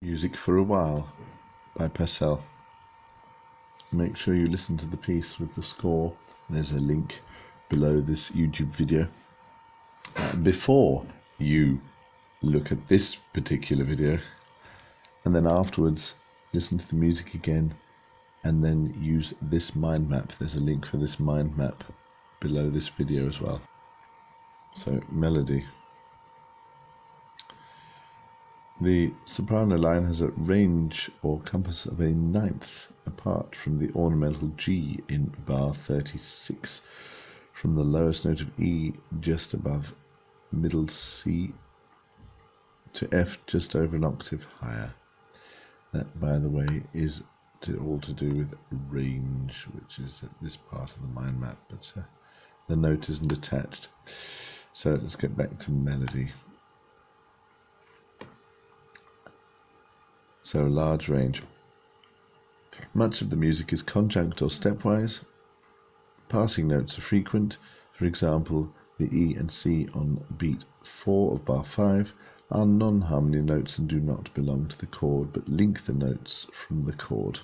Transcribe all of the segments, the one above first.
Music for a While by Purcell. Make sure you listen to the piece with the score. There's a link below this YouTube video. Before you look at this particular video, and then afterwards listen to the music again, and then use this mind map. There's a link for this mind map below this video as well. So, melody. The soprano line has a range or compass of a ninth apart from the ornamental G in bar 36, from the lowest note of E just above middle C to F just over an octave higher. That, by the way, is all to do with range, which is at this part of the mind map, but the note isn't attached. So let's get back to melody. So a large range. Much of the music is conjunct or stepwise. Passing notes are frequent. For example, the E and C on beat 4 of bar 5 are non-harmony notes and do not belong to the chord, but link the notes from the chord.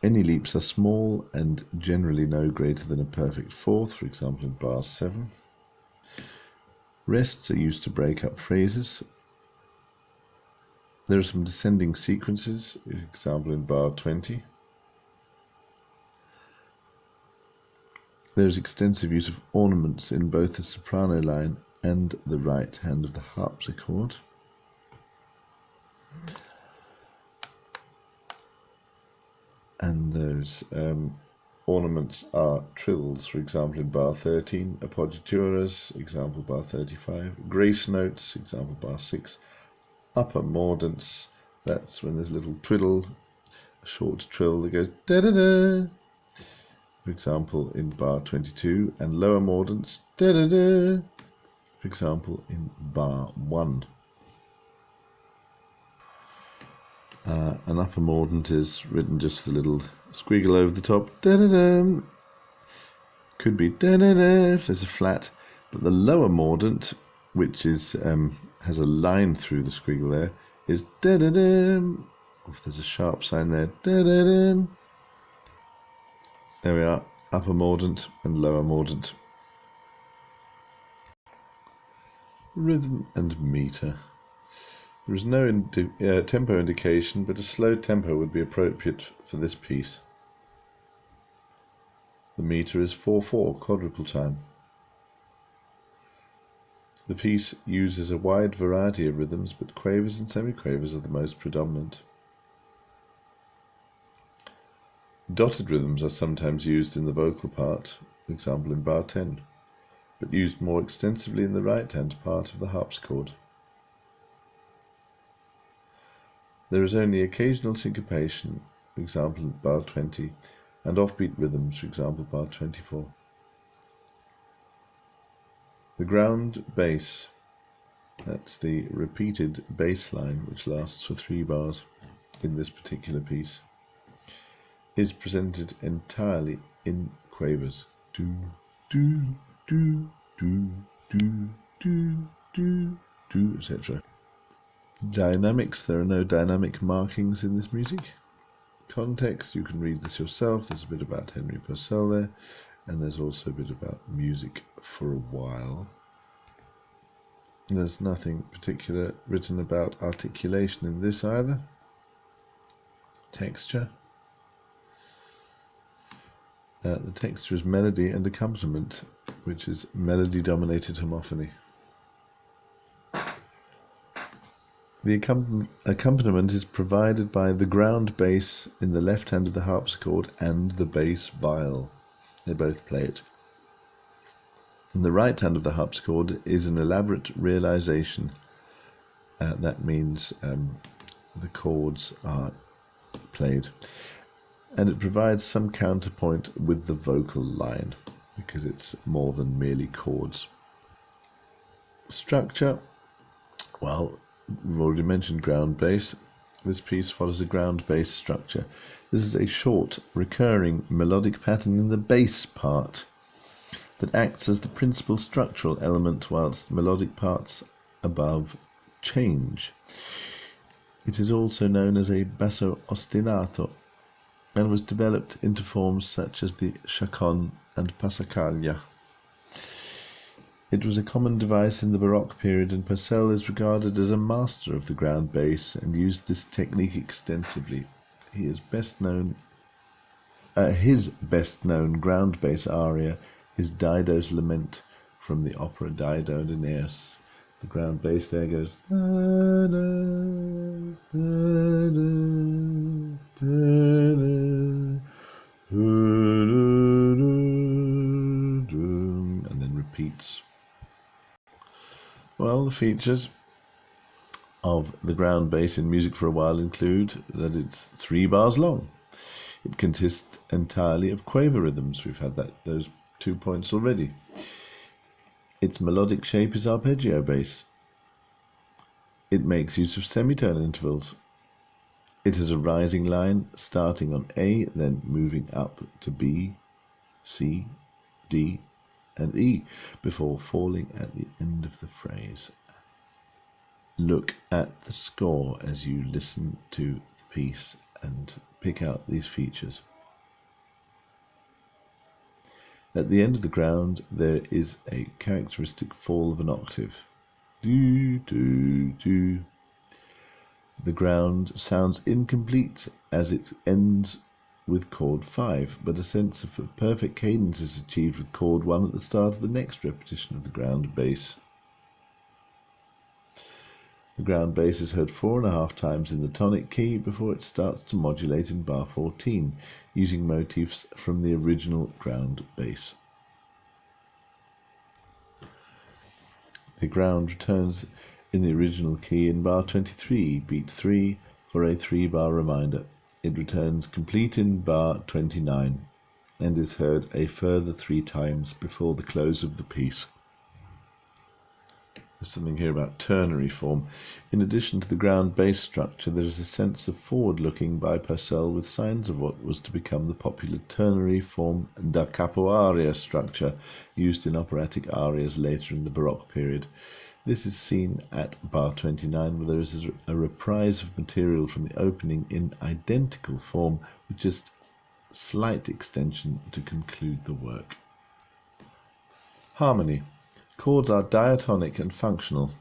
Any leaps are small and generally no greater than a perfect fourth, for example in bar 7. Rests are used to break up phrases. There are some descending sequences, for example in bar 20. There is extensive use of ornaments in both the soprano line and the right hand of the harpsichord. And those ornaments are trills, for example in bar 13, appoggiaturas, example bar 35, grace notes, example bar 6, upper mordants, that's when there's a little twiddle, a short trill that goes da-da-da, for example in bar 22, and lower mordants, da-da-da, for example in bar 1. An upper mordant is written just with a little squiggle over the top, da-da-da, could be da-da-da if there's a flat, but the lower mordant, which is has a line through the squiggle there, is da-da-da. If there's a sharp sign there, da-da-da. There we are, upper mordant and lower mordant. Rhythm and meter. There is no tempo indication, but a slow tempo would be appropriate for this piece. The meter is 4/4 quadruple time. The piece uses a wide variety of rhythms, but quavers and semiquavers are the most predominant. Dotted rhythms are sometimes used in the vocal part, for example in bar 10, but used more extensively in the right-hand part of the harpsichord. There is only occasional syncopation, for example in bar 20, and offbeat rhythms, for example bar 24. The ground bass, that's the repeated bass line which lasts for 3 bars in this particular piece, is presented entirely in quavers. Do, do, do, do, do, do, do, do, etc. Dynamics, there are no dynamic markings in this music. Context, you can read this yourself. There's a bit about Henry Purcell there. And there's also a bit about music for a while. There's nothing particular written about articulation in this either. Texture. The texture is melody and accompaniment, which is melody-dominated homophony. The accompaniment is provided by the ground bass in the left hand of the harpsichord and the bass viol. They both play it. In the right hand of the harpsichord is an elaborate realization. That means the chords are played. And it provides some counterpoint with the vocal line, because it's more than merely chords. Structure. Well, we've already mentioned ground bass. This piece follows a ground bass structure. This is a short, recurring melodic pattern in the bass part that acts as the principal structural element, whilst melodic parts above change. It is also known as a basso ostinato and was developed into forms such as the chaconne and passacaglia. It was a common device in the Baroque period, and Purcell is regarded as a master of the ground bass and used this technique extensively. His best-known ground bass aria is Dido's Lament from the opera Dido and Aeneas. The ground bass there goes and then repeats. Well, the features of the ground bass in music for a while include that it's 3 bars long. It consists entirely of quaver rhythms. We've had those 2 points already. Its melodic shape is arpeggio based. It makes use of semitone intervals. It has a rising line starting on A, then moving up to B, C, D, and E, before falling at the end of the phrase. Look at the score as you listen to the piece and pick out these features. At the end of the ground, there is a characteristic fall of an octave. Do, do, do. The ground sounds incomplete as it ends with chord 5, but a sense of perfect cadence is achieved with chord 1 at the start of the next repetition of the ground bass. The ground bass is heard 4.5 times in the tonic key before it starts to modulate in bar 14, using motifs from the original ground bass. The ground returns in the original key in bar 23, beat 3, for a 3-bar reminder. It returns complete in bar 29 and is heard a further 3 times before the close of the piece. There's something here about ternary form. In addition to the ground bass structure, there is a sense of forward-looking by Purcell with signs of what was to become the popular ternary form da capo aria structure used in operatic arias later in the Baroque period. This is seen at bar 29, where there is a reprise of material from the opening in identical form with just slight extension to conclude the work. Harmony. Chords are diatonic and functional.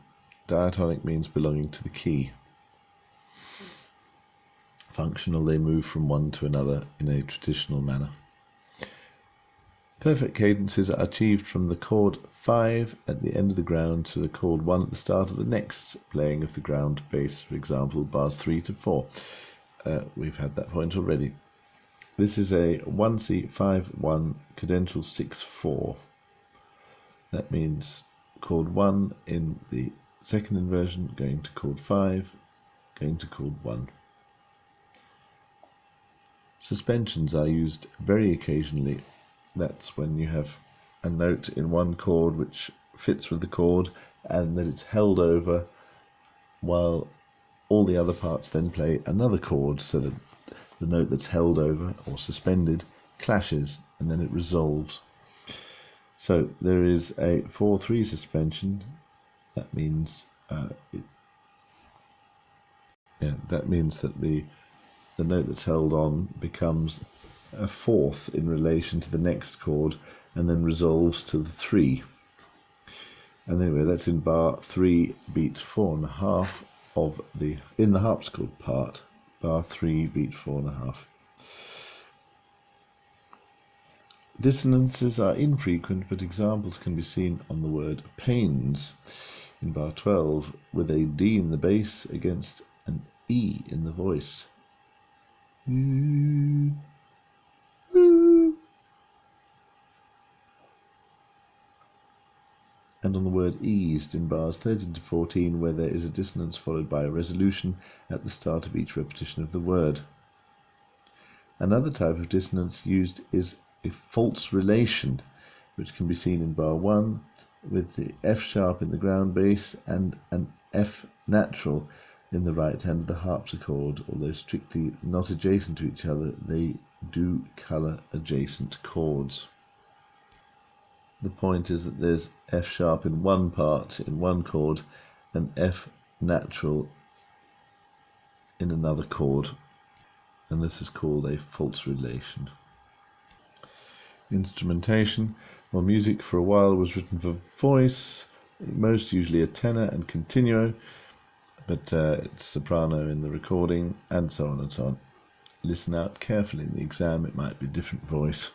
Diatonic means belonging to the key. Functional, they move from one to another in a traditional manner. Perfect cadences are achieved from the chord 5 at the end of the ground to the chord 1 at the start of the next playing of the ground bass, for example, bars 3 to 4. We've had that point already. This is a 1C 5-1 cadential 6-4. That means chord 1 in the second inversion, going to chord 5, going to chord 1. Suspensions are used very occasionally. That's when you have a note in one chord which fits with the chord and that it's held over while all the other parts then play another chord, so that the note that's held over or suspended clashes and then it resolves. So there is a 4-3 suspension. That means that the note that's held on becomes a 4th in relation to the next chord and then resolves to the 3. And anyway, that's in bar 3, beat 4.5 of in the harpsichord part. Bar 3, beat 4.5. Dissonances are infrequent, but examples can be seen on the word pains in bar 12 with a D in the bass against an E in the voice. And on the word eased in bars 13 to 14, where there is a dissonance followed by a resolution at the start of each repetition of the word. Another type of dissonance used is a false relation, which can be seen in bar 1 with the F sharp in the ground bass and an F natural in the right hand of the harpsichord. Although strictly not adjacent to each other, they do colour adjacent chords. The point is that there's F sharp in one part, in one chord, and F natural in another chord, and this is called a false relation. Instrumentation. Well, music for a while was written for voice, most usually a tenor and continuo, but it's soprano in the recording, and so on and so on. Listen out carefully in the exam, it might be a different voice.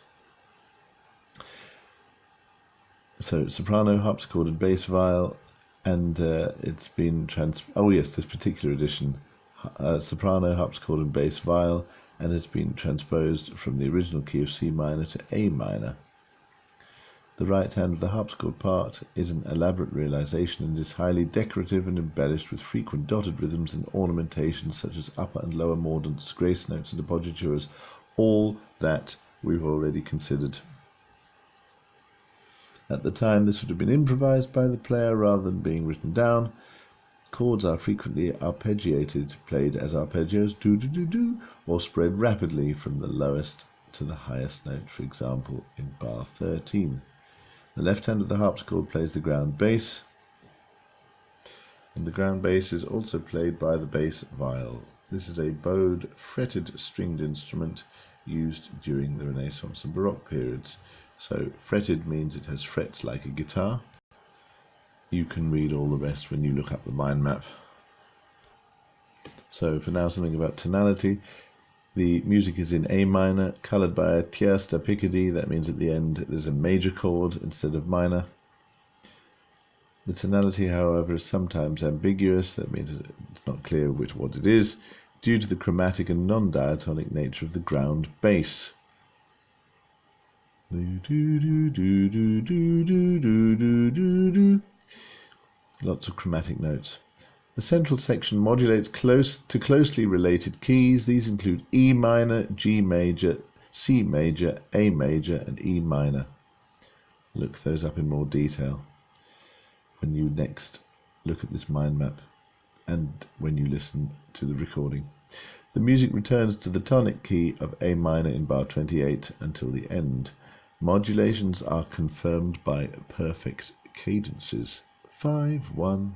So soprano, harpsichord, bass viol, and it's been this particular edition, soprano, harpsichord, and bass viol, and has been transposed from the original key of C minor to A minor. The right hand of the harpsichord part is an elaborate realization and is highly decorative and embellished with frequent dotted rhythms and ornamentations such as upper and lower mordants, grace notes and appoggiaturas, all that we've already considered. At the time, this would have been improvised by the player rather than being written down. Chords are frequently arpeggiated, played as arpeggios, do-do-do-do, or spread rapidly from the lowest to the highest note, for example, in bar 13. The left hand of the harpsichord plays the ground bass, and the ground bass is also played by the bass viol. This is a bowed, fretted stringed instrument used during the Renaissance and Baroque periods. So fretted means it has frets like a guitar. You can read all the rest when you look up the mind map. So for now, something about tonality. The music is in A minor, coloured by a tierce picardy. That means at the end there's a major chord instead of minor. The tonality, however, is sometimes ambiguous. That means it's not clear what it is, due to the chromatic and non-diatonic nature of the ground bass. Lots of chromatic notes. The central section modulates closely related keys. These include E minor, G major, C major, A major, and E minor. Look those up in more detail when you next look at this mind map and when you listen to the recording. The music returns to the tonic key of A minor in bar 28 until the end. Modulations are confirmed by perfect cadences. 5-1